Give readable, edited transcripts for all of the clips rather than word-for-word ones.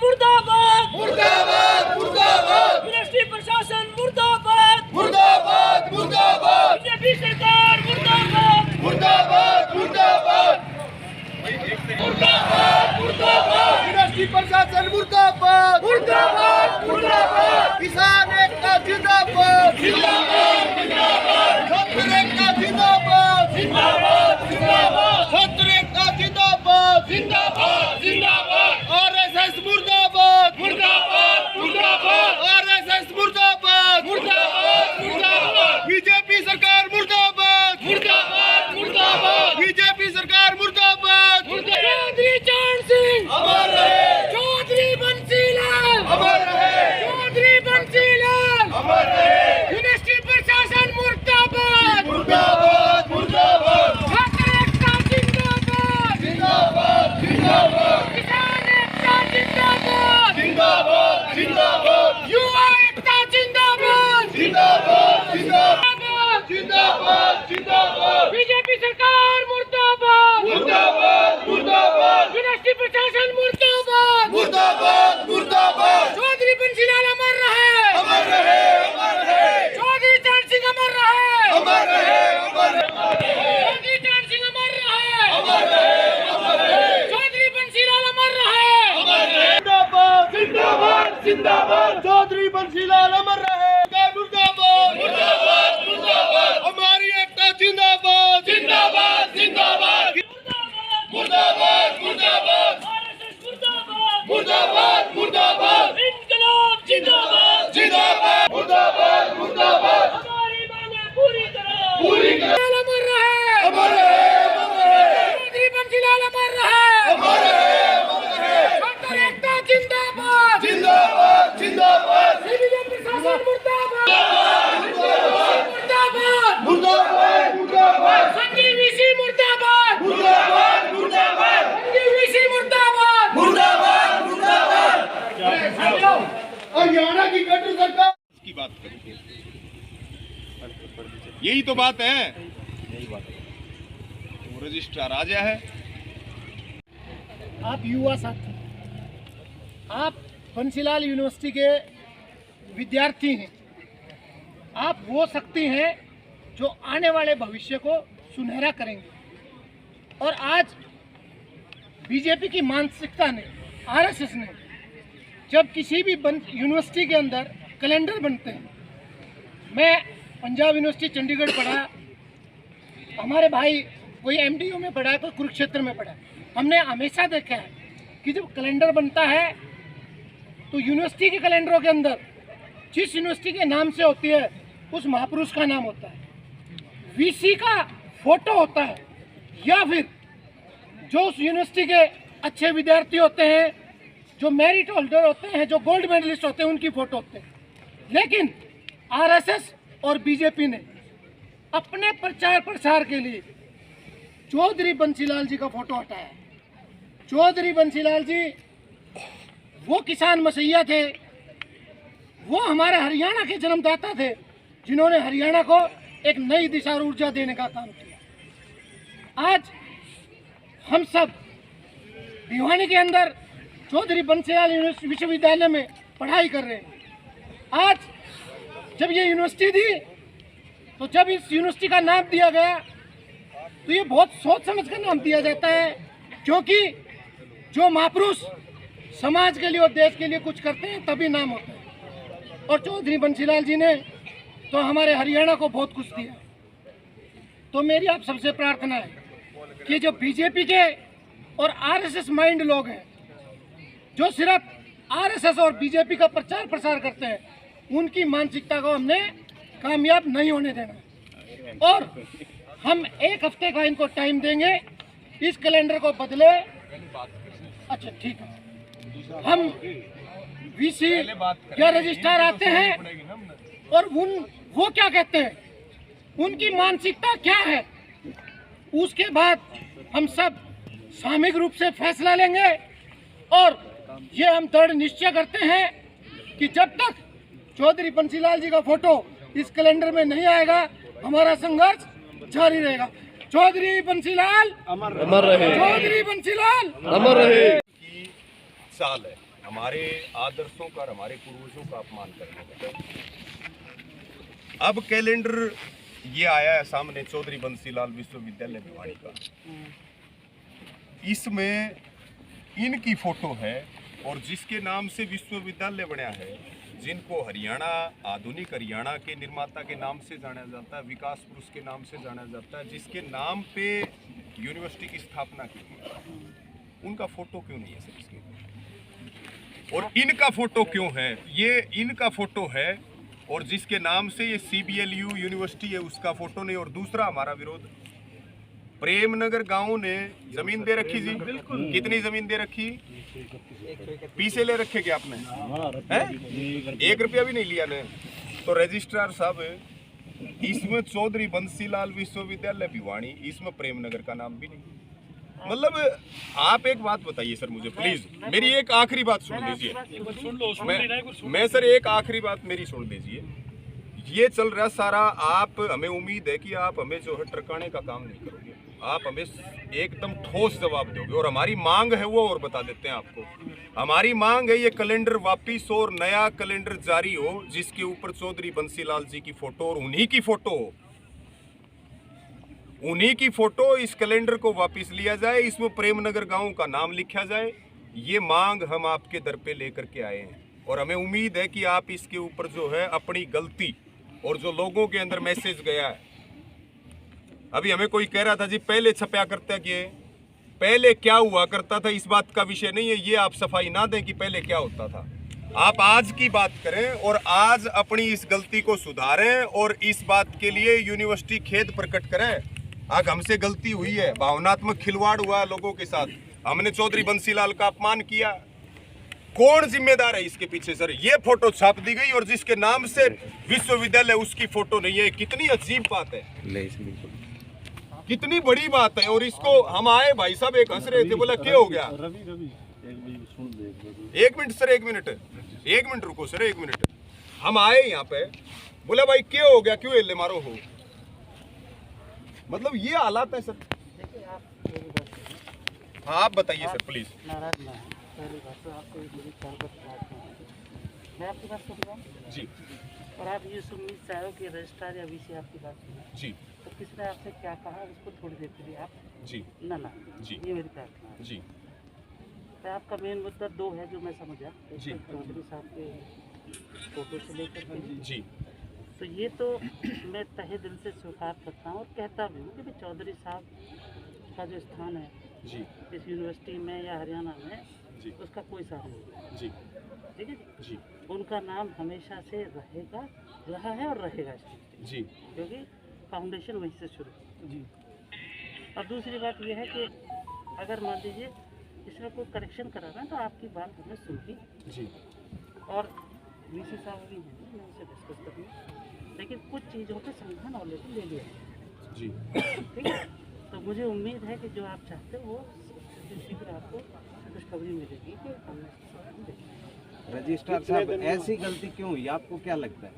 मुर्दाबाद मुर्दाबाद मुर्दाबाद मिनिस्ट्री प्रशासन मुर्दाबाद मुर्दाबाद मुर्दाबाद बीजेपी सरकार मुर्दाबाद मुर्दाबाद मुर्दाबाद मुर्दाबाद मुर्दाबाद मिनिस्ट्री प्रशासन मुर्दाबाद मुर्दाबाद मुर्दाबाद किसान एकता जिंदाबाद जिंदाबाद जिंदाबाद छात्र एकता जिंदाबाद जिंदाबाद जिंदाबाद छात्र एकता जिंदाबाद जिंदाबाद जिंदाबाद आरएसएस मुर्दाबाद मुर्दाबाद मुर्दाबाद आरएसएस मुर्दाबाद मुर्दाबाद मुर्दाबाद बीजेपी सरकार मुर्दाबाद मुर्दाबाद मुर्दाबाद बीजेपी सरकार मुर्दाबाद चौधरी चरण सिंह अमर रहे चौधरी बंसीलाल अमर रहे चौधरी बंसीलाल अमर रहे मिनिस्ट्री प्रशासन मुर्दाबाद मुर्दाबाद मुर्दाबाद छात्र एकता जिंदाबाद जिंदाबाद जिंदाबाद किसान एकता जिंदाबाद जिंदाबाद जिंदाबाद युवा एकता जिंदाबाद जिंदाबाद जिंदाबाद जिंदाबाद जिंदाबाद बीजेपी सरकार मुर्दाबाद मुर्दाबाद मुर्दाबाद मिनिस्ट्री प्रशासन मुर्दाबाद मुर्दाबाद मुर्दाबाद चौधरी बंसीलाल अमर रहे अमर रहे चौधरी चरण सिंह अमर रहे अमर रहे अमर रहे चौधरी चरण सिंह अमर रहे अमर रहे चौधरी बंसीलाल अमर रहे जिंदाबाद जिंदाबाद जिंदाबाद चौधरी बंसीलाल अमर रहे मुर्दाबाद मुर्दाबाद मुर्दाबाद हमारी एकता जिंदाबाद जिंदाबाद जिंदाबाद मुर्दाबाद मुर्दाबाद मुर्दाबाद मुर्दाबाद इनकलाब जिंदाबाद जिंदाबाद मुर्दाबाद मुर्दाबाद हमारी मांगे पूरी करो पूरी करो अमर रहे अमर रहे चौधरी बंसीलाल अमर रहे अमर रहे छात्र एकता जिंदाबाद जिंदाबाद जिंदाबाद बीजेपी प्रशासन मुर्दाबाद मुर्दाबाद मुर्दाबाद मुर्दाबाद संजीवी मुर्दाबाद मुर्दाबाद मुर्दाबाद संजीवी मुर्दाबाद मुर्दाबाद मुर्दाबाद हरियाणा की गठबंधन सरकार की बात करेंगे। यही तो बात है, यही बात है। वो रजिस्ट्रार आ गया है। आप युवा साथी, आप बंसीलाल यूनिवर्सिटी के विद्यार्थी हैं। आप वो शक्ति हैं जो आने वाले भविष्य को सुनहरा करेंगे। और आज बीजेपी की मानसिकता ने, आरएसएस ने, जब किसी भी यूनिवर्सिटी के अंदर कैलेंडर बनते हैं, मैं पंजाब यूनिवर्सिटी चंडीगढ़ पढ़ा, हमारे भाई कोई एमडीयू में पढ़ा है, कोई कुरुक्षेत्र में पढ़ा है। हमने हमेशा देखा है कि जब कैलेंडर बनता है तो यूनिवर्सिटी के कैलेंडरों के अंदर जिस यूनिवर्सिटी के नाम से होती है उस महापुरुष का नाम होता है, वीसी का फोटो होता है, या फिर जो उस यूनिवर्सिटी के अच्छे विद्यार्थी होते हैं, जो मेरिट होल्डर होते हैं, जो गोल्ड मेडलिस्ट होते हैं, उनकी फोटो होते हैं। लेकिन आरएसएस और बीजेपी ने अपने प्रचार प्रसार के लिए चौधरी बंसीलाल जी का फोटो हटाया है। चौधरी बंसीलाल जी वो किसान मसैया थे, वो हमारे हरियाणा के जन्मदाता थे, जिन्होंने हरियाणा को एक नई दिशा और ऊर्जा देने का काम किया। आज हम सब भिवानी के अंदर चौधरी बंसीलाल विश्वविद्यालय में पढ़ाई कर रहे हैं। आज जब ये यूनिवर्सिटी थी, तो जब इस यूनिवर्सिटी का नाम दिया गया तो ये बहुत सोच समझ कर नाम दिया जाता है, क्योंकि जो महापुरुष समाज के लिए और देश के लिए कुछ करते हैं तभी नाम होता है। और चौधरी बंसीलाल जी ने तो हमारे हरियाणा को बहुत कुछ दिया। तो मेरी आप सबसे प्रार्थना है कि जो बीजेपी के और आरएसएस माइंड लोग हैं, जो सिर्फ आरएसएस और बीजेपी का प्रचार प्रसार करते हैं, उनकी मानसिकता को हमने कामयाब नहीं होने देना। और हम एक हफ्ते का इनको टाइम देंगे, इस कैलेंडर को बदले। अच्छा ठीक है, हम वीसी या रजिस्ट्रार आते हैं और वो क्या कहते हैं, उनकी मानसिकता क्या है, उसके बाद हम सब सामूहिक रूप से फैसला लेंगे। और ये हम दृढ़ निश्चय करते हैं कि जब तक चौधरी बंसीलाल जी का फोटो इस कैलेंडर में नहीं आएगा, हमारा संघर्ष जारी रहेगा। चौधरी बंसीलाल अमर रहे। चौधरी बंसीलाल अमर रहे। साल है हमारे आदर्शों का और हमारे पूर्वजों का अपमान करने का। अब कैलेंडर ये आया है सामने चौधरी बंसीलाल विश्वविद्यालय भिवानी का। इसमें इनकी फोटो है और जिसके नाम से विश्वविद्यालय बना है, जिनको हरियाणा, आधुनिक हरियाणा के निर्माता के नाम से जाना जाता है, विकास पुरुष के नाम से जाना जाता है, जिसके नाम पे यूनिवर्सिटी की स्थापना की गई, उनका फोटो क्यों नहीं है सर इसके? और इनका फोटो क्यों है? ये इनका फोटो है और जिसके नाम से ये CBLU यूनिवर्सिटी है उसका फोटो नहीं। और दूसरा हमारा विरोध, प्रेमनगर गांव ने जमीन दे रखी जी, कितनी जमीन दे रखी? पीछे ले रखे क्या आपने? 1 रुपया भी नहीं लिया ने। तो रजिस्ट्रार साहब, इसमें चौधरी बंसीलाल विश्वविद्यालय भिवानी, इसमें प्रेमनगर का नाम भी नहीं। मतलब आप एक बात बताइए सर मुझे प्लीज, मेरी एक आखिरी बात सुन लीजिए। मैं सर एक आखिरी बात मेरी सुन लीजिए। ये चल रहा सारा, आप हमें उम्मीद है कि आप हमें जो है टरकाने का काम नहीं करोगे, आप हमें एकदम ठोस जवाब दोगे। और हमारी मांग है वो, और बता देते हैं आपको, हमारी मांग है ये कैलेंडर वापिस और नया कैलेंडर जारी हो जिसके ऊपर चौधरी बंसीलाल जी की फोटो और उन्हीं की फोटो हो, उन्हीं की फोटो इस कैलेंडर को वापस लिया जाए, इसमें प्रेमनगर गांव का नाम लिखा जाए। ये मांग हम आपके दर पे लेकर के आए हैं और हमें उम्मीद है कि आप इसके ऊपर जो है अपनी गलती और जो लोगों के अंदर मैसेज गया है, अभी हमें कोई कह रहा था जी पहले छपया करता कि पहले क्या हुआ करता था, इस बात का विषय नहीं है, ये आप सफाई ना दें कि पहले क्या होता था। आप आज की बात करें और आज अपनी इस गलती को सुधारें और इस बात के लिए यूनिवर्सिटी खेद प्रकट करें। आज हमसे गलती हुई है, भावनात्मक खिलवाड़ हुआ लोगों के साथ, हमने चौधरी बंसीलाल का अपमान किया। कौन जिम्मेदार है इसके पीछे सर? ये फोटो छाप दी गई और जिसके नाम से विश्वविद्यालय उसकी फोटो नहीं है। कितनी अजीब बात है, कितनी बड़ी बात है। और इसको हम आए, भाई साहब एक हंस रहे थे, बोला क्या हो गया? एक मिनट सर, एक मिनट रुको सर, 1 मिनट। हम आए यहाँ पे, बोला भाई क्या हो गया, क्यों एल्ले मारो हो? मतलब ये हालात है सर। हाँ आप बताइए सर प्लीज। नाराज ना है, पहली बात तो आपको मेरी 4 बात मैं आपकी बात सुन रहा हूँ जी, और आप ये सुननी चाहो कि रजिस्ट्रार या VC आपकी बात सुने जी, तो किसने आपसे क्या कहा उसको थोड़ी देर के लिए आप जी, ना जी, ये मेरी प्रार्थना है। जी, तो आपका मेन मुद्दा 2 है जो मैं समझा, जी। चौधरी साहब के फोटो से लेकर के जी, तो ये तो मैं तहे दिल से स्वीकार करता हूँ और कहता भी हूँ कि भाई चौधरी साहब का जो स्थान है जी, इस यूनिवर्सिटी में या हरियाणा में जी, उसका कोई साथ नहीं है, जी, ठीक है जी, उनका नाम हमेशा से रहेगा, रहा है और रहेगा इस जी, क्योंकि फाउंडेशन वहीं से शुरू जी। और दूसरी बात यह है कि अगर मान लीजिए इसमें कोई करेक्शन कराना है तो आपकी बात हमने सुनी जी, और VC साहब भी हैं, मैं उनसे डिस्कस करूँगी, लेकिन कुछ चीज़ों पे संज्ञान ऑलरेडी ले लिया है, जी, ठीक है। तो मुझे उम्मीद है कि जो आप चाहते हो वो शीघ्र आपको खुशखबरी मिलेगी कि हमने रजिस्ट्रार साहब ऐसी गलती क्यों हुई, आपको क्या लगता है?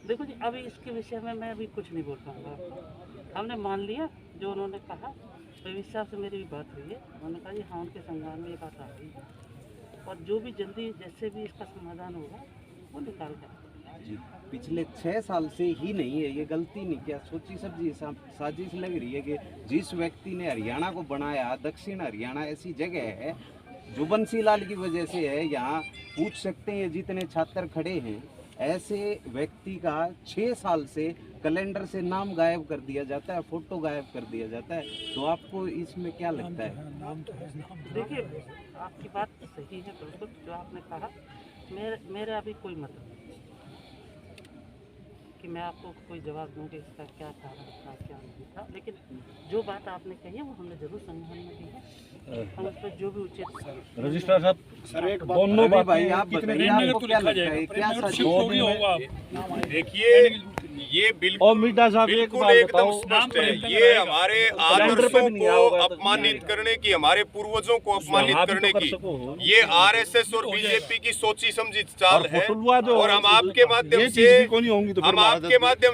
देखो जी, अभी इसके विषय में मैं अभी कुछ नहीं बोल पाऊँगा आपको। हमने मान लिया जो उन्होंने कहा, तो इस हिसाब से मेरी भी बात हुई है, उन्होंने कहा जी हाँ उनके संज्ञान में ये बात आ रही है और जो भी जल्दी जैसे भी इसका समाधान होगा वो निकाल कर जी, पिछले 6 साल से ही नहीं है ये गलती, नहीं क्या सोची समझी साजिश लग रही है कि जिस व्यक्ति ने हरियाणा को बनाया, दक्षिण हरियाणा ऐसी जगह है जो बंसीलाल की वजह से है, यहाँ पूछ सकते हैं जितने छात्र खड़े हैं, ऐसे व्यक्ति का 6 साल से कैलेंडर से नाम गायब कर दिया जाता है, फोटो गायब कर दिया जाता है, तो आपको इसमें क्या लगता है? देखिए आपकी बात सही है बिल्कुल जो आपने कहा, मेरे अभी कोई मतलब नहीं कि मैं आपको कोई जवाब दूँ कि इसका क्या कारण था क्या नहीं था, लेकिन जो बात आपने कही है वो हमने जरूर संज्ञान में ली है, हम उस पर जो भी उचित रजिस्ट्रार साहब सर एक बात दोनों भाई आप बताइए, आपको क्या लगता है क्या साजिश? देखिए ये बिल्कुल मीठा साहब एक बिल्कुल बात एकदम बताओ, स्पष्ट है, ये हमारे आदर्शों को अपमानित करने की, हमारे पूर्वजों को अपमानित करने की ये RSS और BJP की सोची समझी चाल है। और हम आपके माध्यम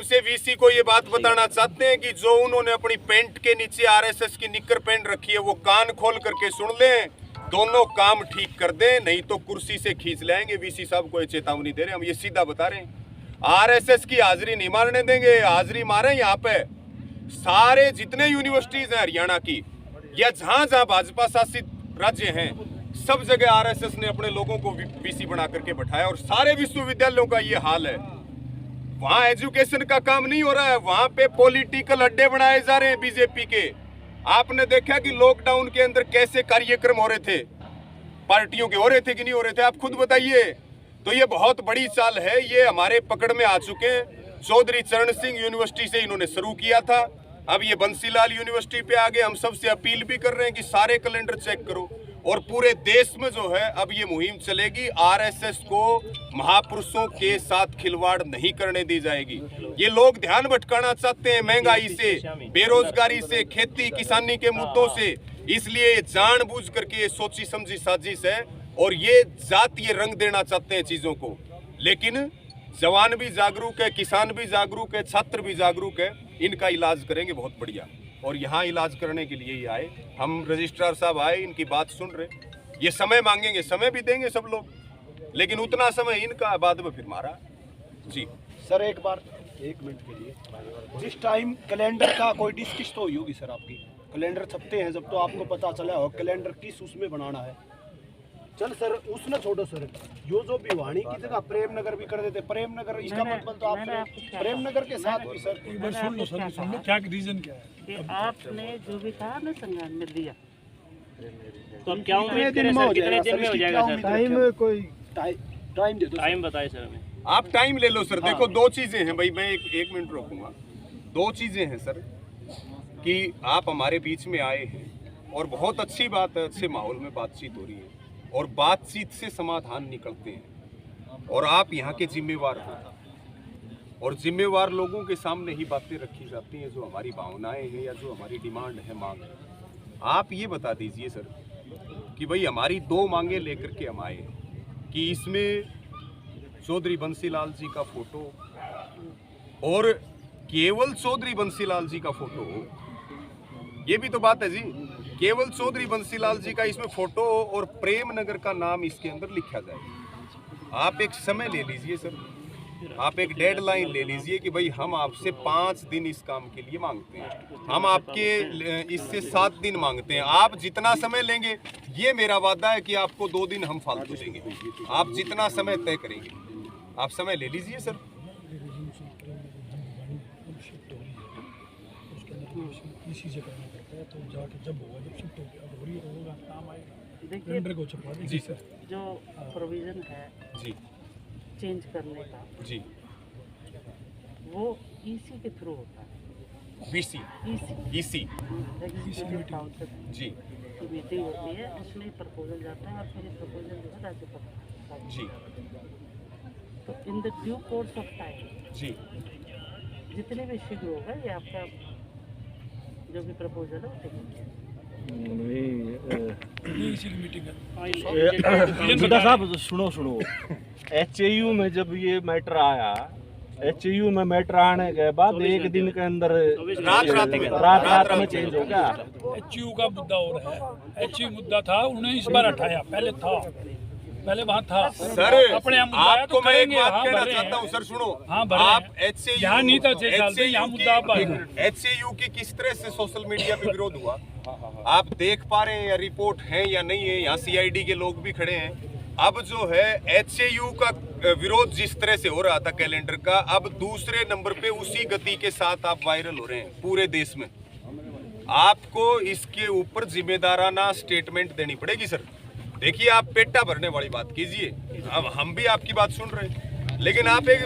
से VC को ये बात बताना चाहते हैं कि जो उन्होंने अपनी पेंट के नीचे RSS की निक्कर पहन रखी है वो कान खोल करके सुन लें दोनों काम ठीक कर दें, नहीं तो कुर्सी से खींच लाएंगे। वीसी साहब को ये चेतावनी दे रहे हैं, हम ये सीधा बता रहे हैं। आरएसएस की हाजिरी नहीं मारने देंगे। हाजिरी मारे यहाँ पे सारे जितने यूनिवर्सिटीज हैं हरियाणा की या जहां जहां भाजपा शासित राज्य हैं, सब जगह आरएसएस ने अपने लोगों को वीसी बना करके बैठाया और सारे विश्वविद्यालयों का ये हाल है। वहां एजुकेशन का काम नहीं हो रहा है, वहां पे पॉलिटिकल अड्डे बनाए जा रहे हैं बीजेपी के। आपने देखा कि लॉकडाउन के अंदर कैसे कार्यक्रम हो रहे थे, पार्टियों के हो रहे थे कि नहीं हो रहे थे, आप खुद बताइए। तो ये बहुत बड़ी चाल है, ये हमारे पकड़ में आ चुके हैं। चौधरी चरण सिंह यूनिवर्सिटी से इन्होंने शुरू किया था, अब ये बंसीलाल यूनिवर्सिटी पे आ गए। हम सबसे अपील भी कर रहे हैं कि सारे कैलेंडर चेक करो और पूरे देश में जो है अब ये मुहिम चलेगी। आरएसएस को महापुरुषों के साथ खिलवाड़ नहीं करने दी जाएगी। ये लोग ध्यान भटकाना चाहते हैं महंगाई से, बेरोजगारी से, खेती किसानी के मुद्दों से, इसलिए जानबूझ करके ये सोची समझी साजिश है और ये जातीय रंग देना चाहते हैं चीजों को। लेकिन जवान भी जागरूक है, किसान भी जागरूक है, छात्र भी जागरूक है, इनका इलाज करेंगे बहुत बढ़िया। और यहाँ इलाज करने के लिए ही आए हम, रजिस्ट्रार साहब आए, इनकी बात सुन रहे। ये समय मांगेंगे, समय भी देंगे सब लोग, लेकिन उतना समय इनका, बाद में फिर मारा। जी सर एक बार 1 मिनट के लिए, जिस टाइम कैलेंडर का कोई डिस्कस तो हुई होगी सर, आपकी कैलेंडर छपते हैं जब, तो आपको पता चला हो कैलेंडर किस उसमें बनाना है। चल सर उसने छोड़ो सर, जो भिवानी की जगह प्रेम नगर भी कर देते। प्रेम नगर इसका मतलब तो आपने प्रेम नगर के साथ भी सर, एक बार सुन लो सर, क्या रीजन क्या है कि आपने जो भी कहा ना संज्ञान में लिया, तो अब क्या उम्मीद करें सर, कितने दिन में हो जाएगा सर? टाइम कोई टाइम दे दो, टाइम बताए सर हमें। आप टाइम ले लो सर। देखो दो चीजें हैं भाई, मैं एक मिनट रोकूंगा। दो चीजें हैं सर कि आप हमारे बीच में आए हैं और बहुत अच्छी बात है, अच्छे माहौल में बातचीत हो रही है और बातचीत से समाधान निकलते हैं और आप यहाँ के जिम्मेवार हो और जिम्मेवार लोगों के सामने ही बातें रखी जाती हैं जो हमारी भावनाएं हैं या जो हमारी डिमांड है, मांग है। आप ये बता दीजिए सर कि भाई हमारी 2 मांगे लेकर के हम आए कि इसमें चौधरी बंसीलाल जी का फोटो और केवल चौधरी बंसीलाल जी का फोटो हो, ये भी तो बात है जी। केवल चौधरी बंसीलाल जी का इसमें फोटो और प्रेम नगर का नाम इसके अंदर लिखा जाए। आप एक समय ले लीजिए सर, आप एक डेडलाइन ले लीजिए कि भाई हम आपसे 5 दिन इस काम के लिए मांगते हैं, हम आपके इससे 7 दिन मांगते हैं। आप जितना समय लेंगे, ये मेरा वादा है कि आपको 2 दिन हम फालतू देंगे। आप जितना समय तय करेंगे, आप समय ले लीजिए सर। इसी जगह में करता है, तो जाके जब होगा, जब शिफ्ट होगा काम आएगा। देखिए को छपवा दीजिए जी सर। जो प्रोविजन है जी चेंज करने का, जी वो ईसी के थ्रू होता है। बीसी ईसी एग्जीक्यूटिव काउंसिल जी की मीटिंग होती है, उसमें प्रपोजल जाता है और फिर ये प्रपोजल जो है राज्यपाल जी तो in the due course of time जी जितने भी शीघ्र होगा ये आपका जो भी प्रपोजल है बुड्ढा साहब सुनो एचएयू में जब ये मैटर आया, एचएयू में मैटर आने के बाद 1 दिन के अंदर रात में चेंज हो गया। एचयू का मुद्दा और है, एचयू मुद्दा था, उन्हें इस बार हटाया, पहले था, पहले वहाँ था सर। अपने यहाँ आपको मैं एक बात कहना चाहता हूँ सर, सुनो। आप यहाँ नहीं था 6 साल से, यहाँ मुद्दा एचएयू की किस तरह से सोशल मीडिया पे विरोध हुआ आप देख पा रहे हैं, या रिपोर्ट है या नहीं है। यहाँ सीआईडी के लोग भी खड़े हैं। अब जो है एचएयू का विरोध जिस तरह से हो रहा था कैलेंडर का, अब दूसरे नंबर पे उसी गति के साथ आप वायरल हो रहे हैं पूरे देश में। आपको इसके ऊपर जिम्मेदाराना स्टेटमेंट देनी पड़ेगी सर। देखिए आप पेटा भरने वाली बात कीजिए, अब हम भी आपकी बात सुन रहे हैं, लेकिन आप एक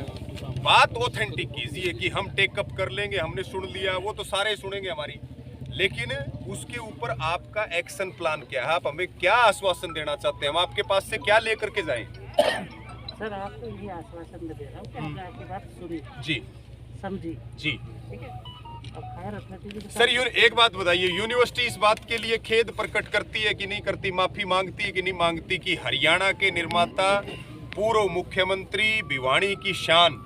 बात ऑथेंटिक कीजिए कि हम टेकअप कर लेंगे, हमने सुन लिया, वो तो सारे सुनेंगे हमारी, लेकिन उसके ऊपर आपका एक्शन प्लान क्या है? आप हमें क्या आश्वासन देना चाहते हैं? हम आपके पास से क्या लेकर के जाएं? सर आपको ये आश्वासन दे रहा हूँ कि हमने आपकी बात सुनी, जी समझी, जी। ठीक है। अब हायर अथॉरिटी के सर एक बात बताइए, यूनिवर्सिटी इस बात के लिए खेद प्रकट करती है कि नहीं करती, माफी मांगती है कि नहीं मांगती कि हरियाणा के निर्माता, पूर्व मुख्यमंत्री, भिवानी की शान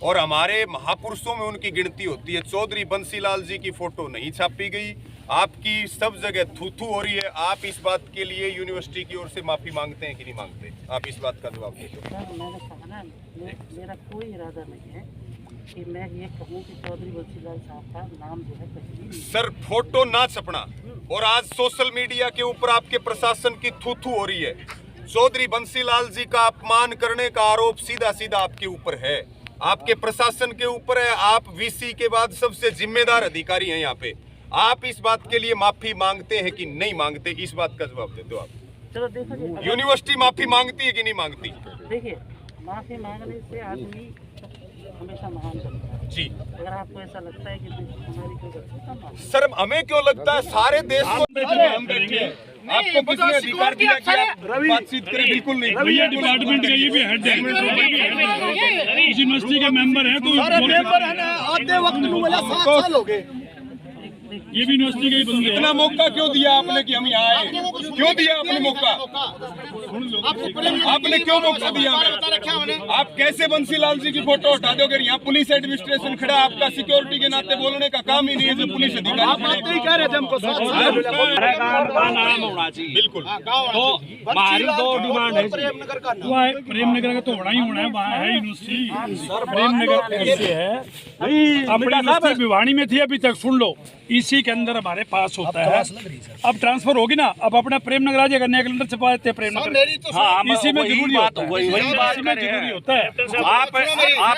और हमारे महापुरुषों में उनकी गिनती होती है, चौधरी बंसीलाल जी की फोटो नहीं छापी गई, आपकी सब जगह थू हो रही है। आप इस बात के लिए यूनिवर्सिटी की ओर से माफी मांगते हैं कि नहीं मांगते? आप इस बात का जवाब दीजिए। सर मैंने कहा ना, मेरा कोई इरादा नहीं है कि मैं ये कहूँ कि चौधरी बंसीलाल साहब का नाम जो है कहीं भी। सर फोटो ना छपना और आज सोशल मीडिया के ऊपर आपके प्रशासन की थू हो रही है। चौधरी बंसीलाल जी का अपमान करने का आरोप सीधा सीधा आपके ऊपर है, आपके प्रशासन के ऊपर है। आप वीसी के बाद सबसे जिम्मेदार अधिकारी हैं यहाँ पे। आप इस बात के लिए माफी मांगते हैं कि नहीं मांगते? इस बात का जवाब दे दो आप। चलो देखो जी, यूनिवर्सिटी माफी मांगती है कि नहीं मांगती? देखिए माफी मांगने से आदमी हमेशा महान बनता है जी। अगर आपको ऐसा लगता है कि हमारी कोई गलती तो माफ। सर हमें क्यों लगता है सारे देश को हम बैठे हैं। आपको किसने अधिकार दिया कि आप बातचीत करें? बिल्कुल नहीं। भैया डिपार्टमेंट का ये भी हेड है, यूनिवर्सिटी के मेंबर है, तो मेंबर है ना, आधे वक्त में बोला 7 साल हो गए। ये भी यूनिवर्सिटी का ही बंदा है। इतना मौका क्यों दिया आपने कि हम यहाँ आए? क्यों दिया आपने मौका? आपने क्यों मौका दिया हमें? आप कैसे बंसीलाल जी की फोटो हटा दोगे? यहाँ पुलिस एडमिनिस्ट्रेशन खड़ा, आपका सिक्योरिटी के नाते बोलने का काम ही नहीं है जो पुलिस अधिकारी आप बात नहीं कह रहे थे हमको 7 साल का नाम होना चाहिए। बिल्कुल। तो हमारी दो डिमांड है। प्रेमनगर का नाम, हुआ है, प्रेमनगर का तो होना ही होना है, वहाँ है यूनिवर्सिटी। प्रेमनगर कैसे है? अपनी यूनिवर्सिटी भिवानी में थी अभी तक, सुन लो, इसी के अंदर हमारे पास होता है। अब ट्रांसफर होगी ना, अब अपना प्रेमनगर आ जाएगा, नया कैलेंडर छपा देते हैं प्रेमनगर। इसी में जरूरी होता है, इसी में जरूरी होता है। आप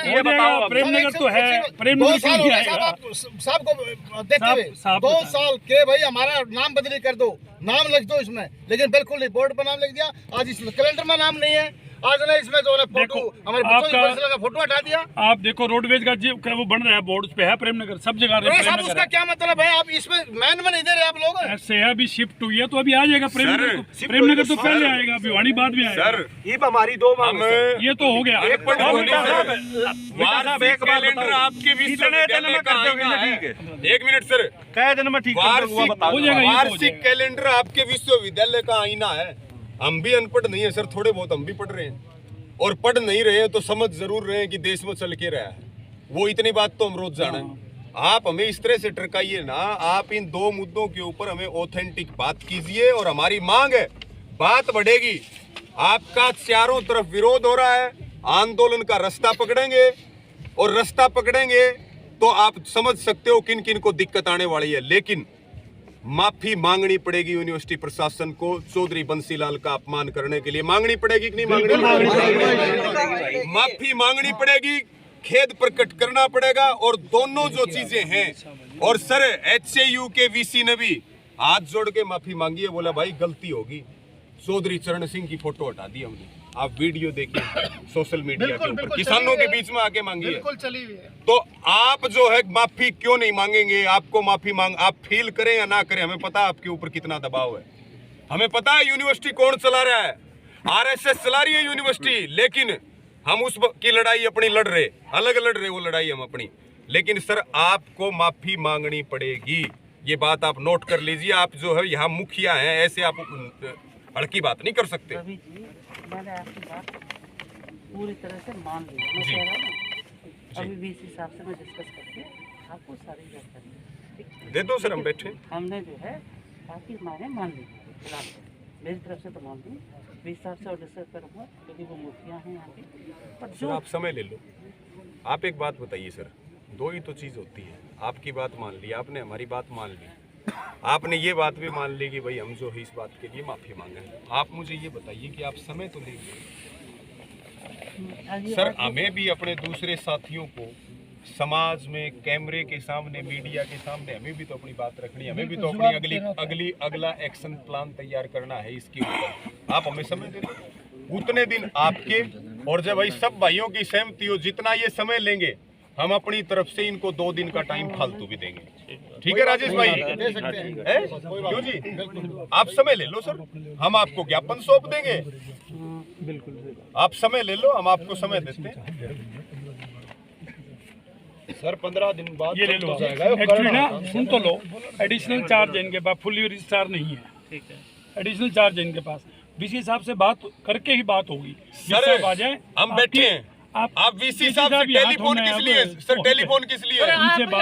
ये बताओ, प्रेमनगर तो है, प्रेमनगर क्यों नहीं आएगा? साहब को देखते हुए 2 साल के भाई हमारा नाम बदली कर दो, नाम लिख दो इसमें, लेकिन बिल्कुल नहीं, बोर्ड पर नाम लिख दिया। आज इस कैलेंडर में नाम नहीं है, आज ना इसमें जो है फोटो हमारे बच्चों का फोटो हटा दिया। आप देखो रोडवेज का जो वो बन रहा है बोर्ड पे है प्रेमनगर, सब जगह साहब उसका क्या मतलब है? आप इसमें मैन में नहीं दे रहे आप लोग। ऐसे है, अभी शिफ्ट हुई है तो अभी आ जाएगा प्रेमनगर। प्रेमनगर तो पहले आएगा, भिवानी बाद में आएगा। सर ये हमारी 2 मांग है। ये तो हो गया। एक कैलेंडर आपके विश्वविद्यालय का आईना है। 1 मिनट सर, कई दिन में ठीक हो जाएगा। वार्षिक कैलेंडर आपके विश्वविद्यालय का आईना है। हम भी अनपढ़ नहीं है सर, थोड़े बहुत हम भी पढ़ रहे हैं, और पढ़ नहीं रहे हैं तो समझ जरूर रहे हैं कि देश में चल के रहा है। वो इतनी बात तो हम रोज जाने। आप हमें इस तरह से टरकाइए ना। आप इन 2 मुद्दों के ऊपर हमें ऑथेंटिक बात कीजिए और हमारी मांग है, बात बढ़ेगी। आपका चारों तरफ विरोध हो रहा है, आंदोलन का रास्ता पकड़ेंगे, और रास्ता पकड़ेंगे तो आप समझ सकते हो किन किन को दिक्कत आने वाली है। लेकिन माफी मांगनी पड़ेगी यूनिवर्सिटी प्रशासन को, चौधरी बंसीलाल का अपमान करने के लिए मांगनी पड़ेगी कि नहीं मांगनी पड़ेगी? माफी मांगनी पड़ेगी, खेद प्रकट करना पड़ेगा, और दोनों जो चीजें हैं। और सर HAU के VC ने भी हाथ जोड़ के माफी मांगी है, बोला भाई गलती होगी। चौधरी चरण सिंह की फोटो हटा दी हमने, आप वीडियो देखिए सोशल मीडिया के ऊपर, किसानों के बीच में आके मांगी है। बिल्कुल चली हुई है। तो आप जो है माफी क्यों नहीं मांगेंगे? आपको माफी आप फील करें या ना करें, हमें पता है आपके ऊपर कितना दबाव है, हमें पता है यूनिवर्सिटी कौन चला रहा है। RSS चला रही है यूनिवर्सिटी, लेकिन हम उस की लड़ाई अपनी लड़ रहे, अलग लड़ रहे, वो लड़ाई हम अपनी। लेकिन सर आपको माफी मांगनी पड़ेगी, ये बात आप नोट कर लीजिए। आप जो है यहाँ मुखिया हैं, ऐसे आप अड़की बात नहीं कर सकते। रवि जी, मैंने आपकी बात पूरी तरह से मान ली। मैं कह रहा हूँ ना, अभी भी इस हिसाब से मैं डिस्कस करके आपको सारी जानकारी दे दो सर, हम बैठे। हमने जो है आपकी मांगे मान ली फिलहाल, मेरी तरफ से तो मान ली, इस हिसाब से और डिस्कस करूँगा क्योंकि वो मुखिया हैं यहाँ की। पर सर आप समय ले लो। आप एक बात बताइए सर, 2 ही तो चीज़ होती है, आपकी बात मान ली आपने, हमारी बात मान ली, आपने ये बात भी मान ली कि भाई हम जो है इस बात के लिए माफी मांगे। आप मुझे ये बताइए कि आप समय तो लेंगे सर। हमें भी अपने दूसरे साथियों को समाज में, कैमरे के सामने, मीडिया के सामने, हमें भी तो अपनी बात रखनी है, हमें भी तो अपनी अगला एक्शन प्लान तैयार करना है इसके ऊपर। आप हमें समय दे दो, उतने दिन आपके, और जब भाई सब भाइयों की सहमति हो, जितना ये समय लेंगे हम अपनी तरफ से इनको 2 दिन का टाइम फालतू भी देंगे। ठीक है राजेश भाई? दे सकते हैं। क्यों जी? आप समय ले लो सर, हम आपको ज्ञापन सौंप देंगे। बिल्कुल, आप समय ले लो, हम आपको समय देते हैं सर। 15 दिन बाद ये ले लो। एक्चुअली ना सुन तो लो, एडिशनल चार्ज है इनके पास, फुली रजिस्ट्रार नहीं है। ठीक है, एडिशनल चार्ज है इनके पास, इसी हिसाब से बात करके ही बात होगी। सर आ जाए, हम बैठे हैं, आप वीसी साहब से टेलीफोन किस लिए सर? टेलीफोन किस लिए?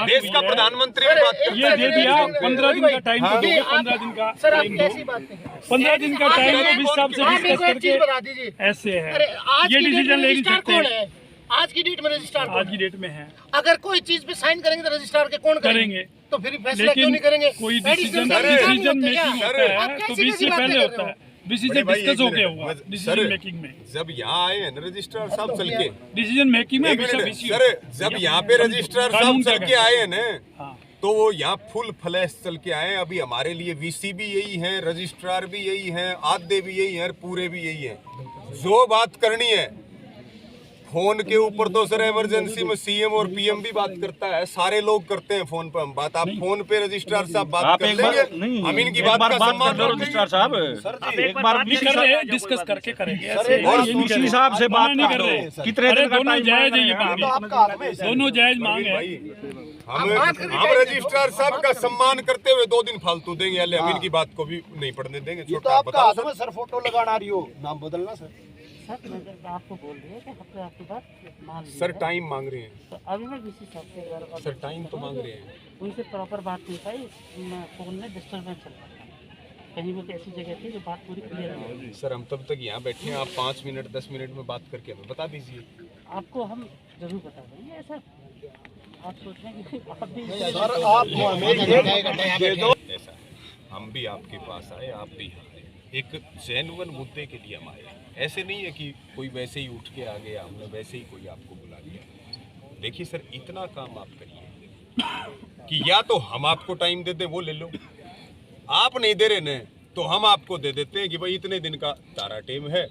देश का प्रधानमंत्री भी बात करता ये दे दिया 15 दिन का टाइम दो, 15 दिन का सर आप टाइम कैसी दो, बात नहीं है 15 दिन का टाइम दो, बीस साहब से आप मेरे डिस्कस को एक चीज करके बता दीजिए। ऐसे है अरे आज ये की डेट डिसीजन में ले नहीं रजिस्ट्रार सकते। कौन है? आज की डेट में रजिस्ट्रार कौन आज है? की डेट में है, अगर कोई चीज पे साइन करेंगे तो रजिस्ट्रार के कौन करेंगे। तो फिर फैसला क्यों लेकिन नहीं करेंगे? कोई Additional डिसीजन रजिस्ट्रार नहीं होते क्या? मेकिंग होता आप है तो कैसी बीस कैसी से बातें पहले कर होता रहे है, बीस से बड़े भाई, डिस्कस एक होके मिनट, हुआ सर, डिसीजन मेकिंग में। जब यहाँ आए हैं ना रजिस्ट्रार साहब चल के, डिसीजन मेकिंग में एक हमेशा मिनट बीसी सर, जब यहाँ पे रजिस्ट्रार साहब कानून चल क्या के कहता आए हैं ना, हाँ। तो वो यहाँ फुल फ्लैश चल के आए हैं। अभी हमारे लिए वीसी भी यही है, रजिस्ट्रार भी यही है, आधे भी यही है, पूरे भी यही है। जो बात करनी है फोन के ऊपर तो सर इमरजेंसी में सीएम और पीएम भी बात करता है, सारे लोग करते हैं फोन पे हम बात। आप फोन पे रजिस्ट्रार साहब बात कर लेंगे, हम इनकी बात का सम्मान करेंगे। रजिस्ट्रार साहब एक बार कर रहे हैं, डिस्कस करके करेंगे ऐसे और ये नहीं उसी कर रहे। हिसाब से बात नहीं कर कर रहे रहे। कितने अरे दिन का दोनों टाइम जायज है ये मांग मांगे, दोनों जायज मांगे हैं। हम रजिस्ट्रार साहब का सम्मान करते हुए 2 दिन फालतू देंगे, हम इनकी बात को भी नहीं पढ़ने देंगे। ये तो छोटा आपका बताओ हाथ में सर फोटो लगाना रही हो, नाम बदलना सर। सर मैं आपको बोल रही है कि हमने आपकी बात मान ली सर है। टाइम मांग रहे हैं, तो अभी मैं बीसी साहब से एक बार सर टाइम तो मांग रहे हैं। उनसे प्रॉपर बात नहीं पाई, फ़ोन में डिस्टर्बेंस चल रहा था, कहीं भी ऐसी जगह थी जो बात पूरी क्लियर नहीं हुई। सर हम तब तक यहाँ बैठे हैं, आप 5 मिनट 10 मिनट में बात करके हमें बता दीजिए। आपको हम जरूर बता देंगे। ऐसा आप सोच रहे हैं कि आप भी सर आप हमें दे दो। ऐसा हम भी आपके पास आए, आप भी यहाँ आए, एक जेन्युइन मुद्दे के लिए हम आए। ऐसे नहीं है कि कोई वैसे ही उठ के आ गया, हमने वैसे ही कोई आपको बुला लिया। देखिए सर इतना काम आप करिए कि या तो हम आपको टाइम दे दें, वो ले लो, आप नहीं दे रहे न तो हम आपको दे देते हैं कि भाई इतने दिन का तारा टाइम है।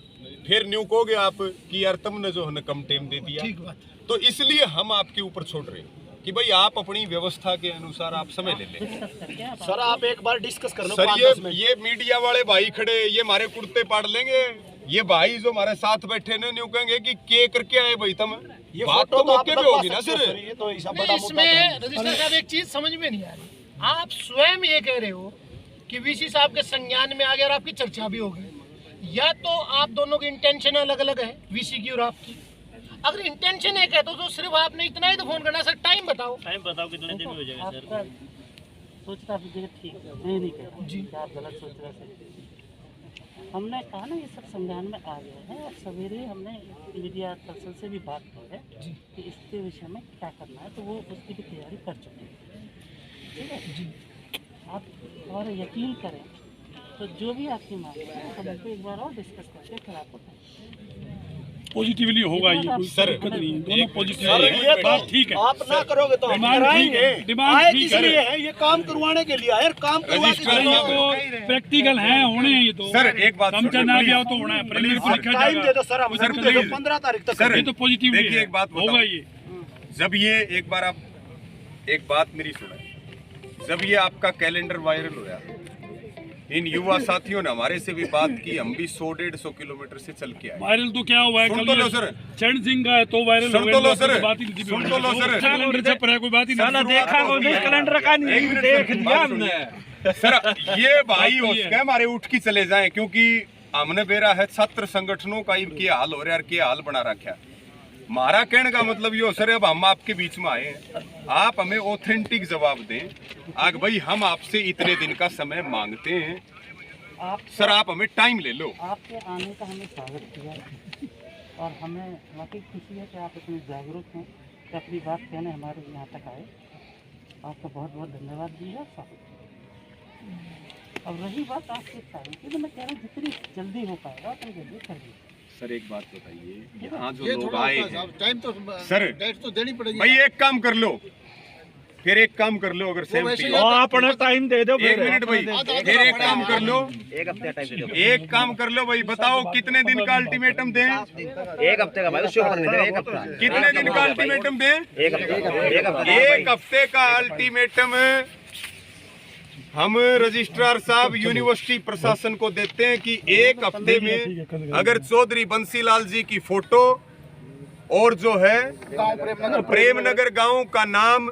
फिर न्यू कहोगे आप कि यार तुमने जो है कम टाइम दे दिया, तो इसलिए हम आपके ऊपर छोड़ रहे हैं कि भाई आप अपनी व्यवस्था के अनुसार आप समय ले लें। सर आप एक बार डिस्कस कर लो। सर ये मीडिया वाले भाई खड़े, ये हमारे कुर्ते पाड़ लेंगे। ये भाई जो हमारे साथ बैठे ने न्यू कहेंगे कि करके आए भाई तुम, ये बात फोटो तो मौके पे होगी ना सर। ये तो ऐसा नहीं, बड़ा इसमें रजिस्ट्रार साहब एक चीज समझ में नहीं आ रही। आप स्वयं ये कह रहे हो कि वीसी साहब के संज्ञान में आ गया और आपकी चर्चा भी हो गई, या तो आप दोनों की इंटेंशन अलग अलग है, वीसी की और आपकी। अगर इंटेंशन एक है तो सिर्फ आपने इतना ही तो फोन करना। सर टाइम बताओ कितने दिन में हो जाएगा सर? सोचता कीजिएगा ठीक है, मैं नहीं कहता जी आप गलत सोच रहे थे। हमने कहा ना ये सब संज्ञान में आ गए हैं, और सवेरे हमने मीडिया पर्सन से भी बात की है कि इसके विषय में क्या करना है, तो वो उसकी भी तैयारी कर चुके हैं। ठीक है जी, आप और यकीन करें तो जो भी आपकी मांग है हम उसको एक बार और डिस्कस करके फिर आपको पॉजिटिवली होगा ये, कोई सर, दिक्कत नहीं है, दोनों सर पॉजिटिव ये बात ठीक है। आप ना करोगे तो हम डिमांड ठीक कराएंगे। है, डिमांड आए ठीक किस है। लिए है? ये काम करवाने के लिए आए, काम करवा के रजिस्ट्रार ये जाओ। तो प्रैक्टिकल है, होने हैं ये तो। सर एक बात कम सुनिए, चना प्लीज। गया तो होना है, प्रीमियर को लिखा टाइम दे दो सर, हम उधर जरूर दे दो, प्लीज। 15 तारीख तक। सर, ये तो पॉजिटिव देखिए एक बात होगा बताओ। ये। जब ये एक बार आप एक बात मेरी सुने, जब ये आपका कैलेंडर वायरल हुआ, इन युवा साथियों ने हमारे से भी बात की, हम भी 100-150 किलोमीटर से चल के आए। वायरल तो क्या हुआ है? सुन तो लो सर, चरण सिंह का है तो वायरल सुन तो लो सर, बात ही नहीं थी। सुन तो लो सर। कैलेंडर छप रहा है, कोई बात ही नहीं। देखा को नहीं, कैलेंडर का नहीं देख लिया हमने। सर ये भाई हो सके हमारे उठ के चले जाएं, क्योंकि हमने बेरा है छात्र संगठनों का क्या हाल हो रहा है, क्या हाल बना रखा है। हमारा कहने का मतलब ये हो सर, अब हम आपके बीच में आए हैं, आप हमें ऑथेंटिक जवाब दें। आग भाई हम आपसे इतने दिन का समय मांगते हैं, सर आप हमें टाइम ले लो। आपके आने का हमने स्वागत किया और हमें वाकई खुशी है कि आप इतने जागरूक हैं कि अपनी बात कहने हमारे यहाँ तक आए। आपका बहुत बहुत धन्यवाद जी है, स्वागत। अब रही बात आपके टाइम की, तो मैं कह रहा हूँ जितनी जल्दी हो पाएगा उतनी जल्दी कर दीजिए। सर एक बात बताइए, यहाँ जो ये लोग थोड़ा आए होता है, हैं, टाइम तो सर, डेट तो देनी पड़ेगी। भाई एक काम कर लो, फिर एक काम कर लो, अगर सहमति हो। अपना टाइम दे दो। एक मिनट भाई, फिर एक काम कर लो, एक हफ्ते टाइम दे दो। एक काम कर लो भाई, बताओ कितने दिन का अल्टीमेटम दें? एक हफ्ते का भाई, उससे ऊपर नहीं देगा, एक हफ्ता। कितने दिन का अल्टीमेटम दें? एक हफ्ते। एक हफ्ते का अल्टीमेटम हम रजिस्ट्रार साहब यूनिवर्सिटी प्रशासन को देते हैं कि एक हफ्ते में अगर चौधरी बंसीलाल जी की फोटो और जो है प्रेमनगर गांव का नाम,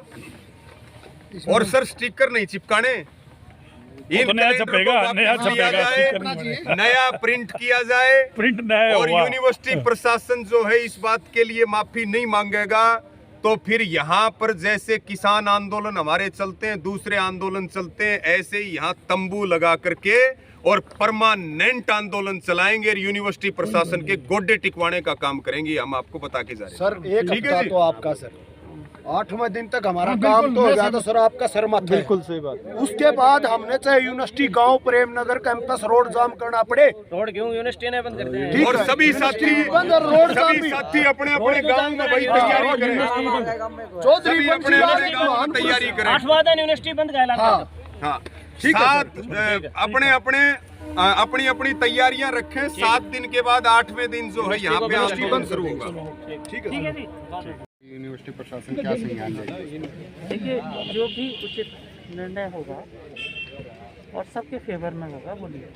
और सर स्टिकर नहीं चिपकाने, इन नया कैलेंडर को छपेगा, वापस नया लिया छपेगा, जाए, ठीक करनी पड़ेगी। नया प्रिंट किया जाए प्रिंट नया और हुआ। यूनिवर्सिटी प्रशासन जो है इस बात के लिए माफी नहीं मांगेगा तो फिर यहाँ पर जैसे किसान आंदोलन हमारे चलते हैं, दूसरे आंदोलन चलते हैं, ऐसे ही यहाँ तंबू लगा करके और परमानेंट आंदोलन चलाएंगे और यूनिवर्सिटी प्रशासन के गोडे टिकवाने का काम करेंगे। हम आपको बता के जा रहे हैं सर एक ठीक है हफ्ता जी? तो आपका सर 8वें दिन तक हमारा काम तो हो गया तो सर आपका सर मत है। बिल्कुल सही बात। उसके बाद हमने चाहे यूनिवर्सिटी गांव प्रेम नगर कैंपस रोड जाम करना पड़े, रोड क्यों यूनिवर्सिटी ने बंद कर दिया? और सभी साथी बंद और रोड जाम सभी भी। साथी अपने अपने गांव में भाई तैयारी करें, चौधरी सभी अपने अपने गांव में तैयारी करें। 8वां दिन यूनिवर्सिटी बंद का ऐलान हाँ कर हाँ सात अपने अपने अपनी अपनी तैयारियां रखें। 7 दिन के बाद 8वें दिन जो है यहाँ पे आंदोलन शुरू होगा। ठीक है जी। यूनिवर्सिटी प्रशासन क्या संज्ञान लेगी? देखिए जो भी उचित निर्णय होगा और सबके फेवर में होगा बोलिए।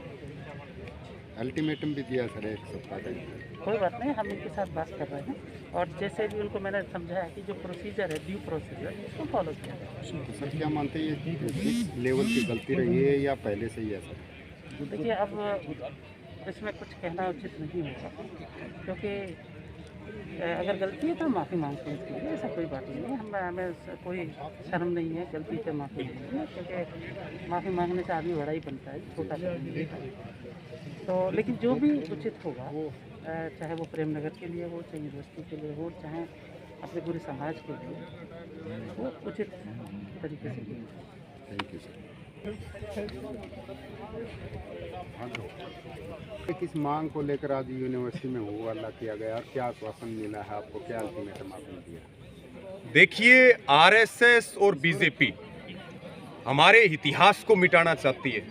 अल्टीमेटम भी दिया सर 1 सप्ताह का। कोई बात नहीं, हम इनके साथ बात कर रहे हैं और जैसे भी उनको मैंने समझाया कि जो प्रोसीजर है ड्यू प्रोसीजर उसको फॉलो किया जाए। तो सर क्या मानते हैं ये किस लेवल की गलती रही है या पहले से ही है सर? देखिए अब इसमें कुछ कहना उचित नहीं होगा क्योंकि अगर गलती है तो माफ़ी मांगते हैं इसके लिए, ऐसा कोई बात नहीं है। हमें कोई शर्म नहीं है गलती से माफ़ी मांगनी है क्योंकि माफ़ी मांगने से आदमी बड़ा ही बनता है, छोटा नहीं है। तो लेकिन जो भी उचित होगा चाहे वो प्रेम नगर के लिए हो, चाहे यूनिवर्सिटी के लिए हो, चाहे अपने पूरे समाज के लिए, वो उचित तरीके से किया। Thank you sir. किस मांग को लेकर आज यूनिवर्सिटी में हल्ला किया गया और क्या आश्वासन मिला है आपको, क्या अल्टीमेटम आपने दिया? देखिए आरएसएस और बीजेपी हमारे इतिहास को मिटाना चाहती है,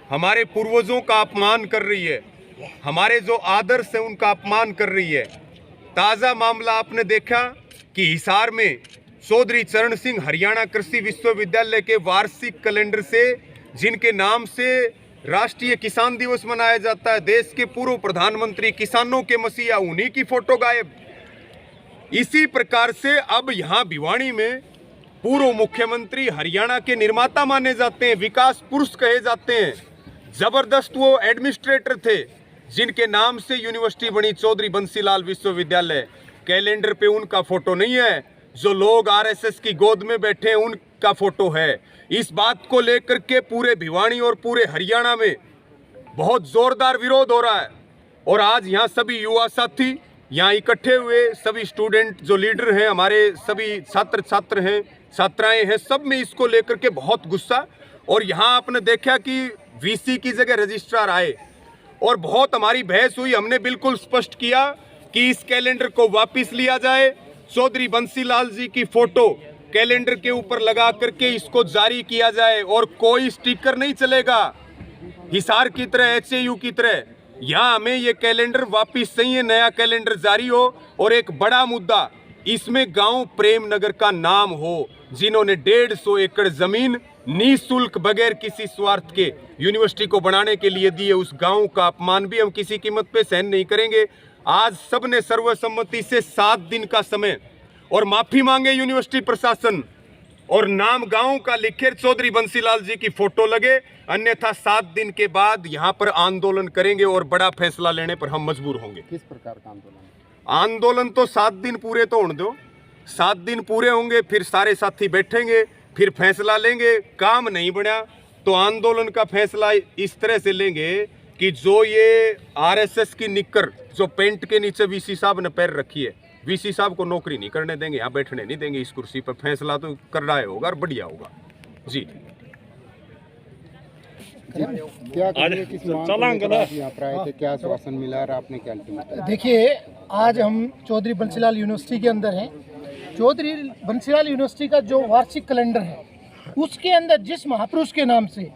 हमारे पूर्वजों का अपमान कर रही है, हमारे जो आदर्श है उनका अपमान कर रही है। ताज़ा मामला आपने देखा कि हिसार में चौधरी चरण सिंह हरियाणा कृषि विश्वविद्यालय के वार्षिक कैलेंडर से, जिनके नाम से राष्ट्रीय किसान दिवस मनाया जाता है, देश के पूर्व प्रधानमंत्री किसानों के मसीहा, उन्हीं की फोटो गायब। इसी प्रकार से अब यहाँ भिवानी में पूर्व मुख्यमंत्री हरियाणा के निर्माता माने जाते हैं, विकास पुरुष कहे जाते हैं, जबरदस्त वो एडमिनिस्ट्रेटर थे जिनके नाम से यूनिवर्सिटी बनी चौधरी बंसीलाल विश्वविद्यालय। कैलेंडर पे उनका फोटो नहीं है, जो लोग आरएसएस की गोद में बैठे हैं उनका फोटो है। इस बात को लेकर के पूरे भिवानी और पूरे हरियाणा में बहुत जोरदार विरोध हो रहा है और आज यहाँ सभी युवा साथी यहाँ इकट्ठे हुए, सभी स्टूडेंट जो लीडर हैं, हमारे सभी छात्र हैं, छात्राएं हैं, सब में इसको लेकर के बहुत गुस्सा। और यहाँ आपने देखा कि वीसी की जगह रजिस्ट्रार आए और बहुत हमारी बहस हुई। हमने बिल्कुल स्पष्ट किया कि इस कैलेंडर को वापस लिया जाए, चौधरी बंसीलाल जी की फोटो कैलेंडर के ऊपर लगा करके इसको जारी किया जाए और कोई स्टिकर नहीं चलेगा हिसार की तरह, एचएयू की तरह। यहाँ हमें ये कैलेंडर वापस चाहिए, नया कैलेंडर जारी हो। और एक बड़ा मुद्दा, इसमें गांव प्रेम नगर का नाम हो, जिन्होंने 150 एकड़ जमीन निःशुल्क बगैर किसी स्वार्थ के यूनिवर्सिटी को बनाने के लिए दिए, उस गांव का अपमान भी हम किसी कीमत पे सहन नहीं करेंगे। आज सबने सर्वसम्मति से 7 दिन का समय और माफी मांगे यूनिवर्सिटी प्रशासन और नाम गांव का लिखे, चौधरी बंसीलाल जी की फोटो लगे, अन्यथा 7 दिन के बाद यहाँ पर आंदोलन करेंगे और बड़ा फैसला लेने पर हम मजबूर होंगे। किस प्रकार का आंदोलन? आंदोलन तो 7 दिन पूरे तो होने दो, 7 दिन पूरे होंगे, फिर सारे साथी बैठेंगे, फिर फैसला लेंगे। काम नहीं बना तो आंदोलन का फैसला इस तरह से लेंगे कि जो ये आरएसएस की निक्कर जो पेंट के नीचे वीसी साहब ने पैर रखी है, वीसी साहब को नौकरी नहीं करने देंगे, यहाँ बैठने नहीं देंगे इस कुर्सी पर। फैसला तो कर रहा होगा और बढ़िया होगा जी। क्या कहिए, किस मांग को लेकर आप यहाँ पर आए थे, क्या आश्वासन मिला और आपने क्या अल्टीमेटम? देखिए आज हम चौधरी बंसीलाल यूनिवर्सिटी के अंदर हैं। चौधरी बंसीलाल यूनिवर्सिटी का जो वार्षिक कैलेंडर है उसके अंदर जिस महापुरुष के नाम से,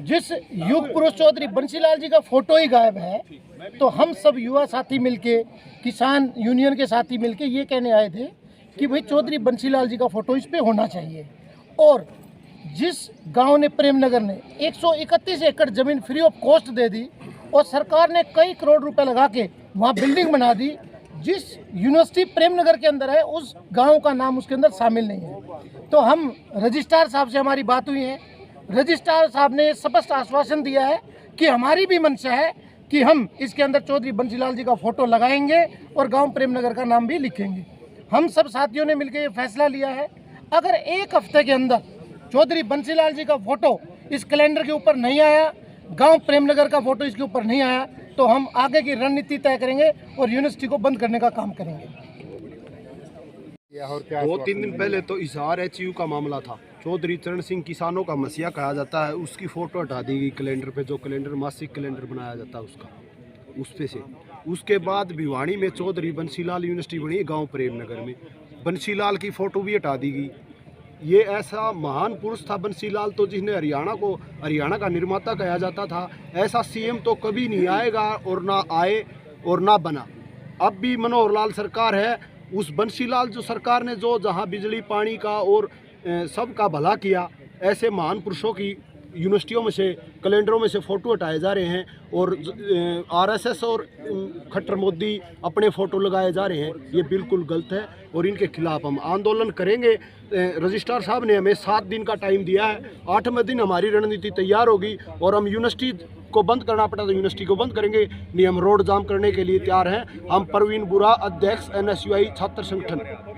जिस युग पुरुष चौधरी बंसीलाल जी का फोटो ही गायब है, तो हम सब युवा साथी मिलके, किसान यूनियन के साथी मिलके ये कहने आए थे कि भाई चौधरी बंसीलाल जी का फोटो इस पे होना चाहिए। और जिस गांव ने प्रेम नगर ने 131 एकड़ जमीन फ्री ऑफ कॉस्ट दे दी और सरकार ने कई करोड़ रुपए लगा के वहाँ बिल्डिंग बना दी, जिस यूनिवर्सिटी प्रेम नगर के अंदर है उस गांव का नाम उसके अंदर शामिल नहीं है। तो हम रजिस्ट्रार साहब से हमारी बात हुई है, रजिस्ट्रार साहब ने स्पष्ट आश्वासन दिया है कि हमारी भी मंशा है कि हम इसके अंदर चौधरी बंसीलाल जी का फोटो लगाएंगे और गांव प्रेमनगर का नाम भी लिखेंगे। हम सब साथियों ने मिलकर ये फैसला लिया है, अगर एक हफ्ते के अंदर चौधरी बंसीलाल जी का फोटो इस कैलेंडर के ऊपर नहीं आया, गांव प्रेमनगर का फोटो इसके ऊपर नहीं आया, तो हम आगे की रणनीति तय करेंगे और यूनिवर्सिटी को बंद करने का काम करेंगे। 2-3 दिन पहले तो इजहार HU का मामला था। चौधरी चरण सिंह किसानों का मसीहा कहा जाता है, उसकी फ़ोटो हटा दी गई कैलेंडर पे, जो कैलेंडर मासिक कैलेंडर बनाया जाता है उसका, उस पे से। उसके बाद भिवानी में चौधरी बंसीलाल यूनिवर्सिटी बनी गांव प्रेमनगर में, बंसीलाल की फ़ोटो भी हटा दी गई। ये ऐसा महान पुरुष था बंसीलाल, तो जिसने हरियाणा का निर्माता कहा जाता था। ऐसा CM तो कभी नहीं आएगा और ना आए और ना बना। अब भी मनोहर लाल सरकार है, उस बंसीलाल जो सरकार ने जो जहाँ बिजली पानी का और सबका भला किया, ऐसे महान पुरुषों की यूनिवर्सिटियों में से कैलेंडरों में से फ़ोटो हटाए जा रहे हैं और RSS और खट्टर मोदी अपने फ़ोटो लगाए जा रहे हैं। ये बिल्कुल गलत है और इनके खिलाफ हम आंदोलन करेंगे। रजिस्ट्रार साहब ने हमें 7 दिन का टाइम दिया है, 8वें दिन हमारी रणनीति तैयार होगी और हम यूनिवर्सिटी को बंद करना पड़ा तो यूनिवर्सिटी को बंद करेंगे, नहीं हम रोड जाम करने के लिए तैयार हैं। हम परवीन बुरा, अध्यक्ष NSUI छात्र संगठन।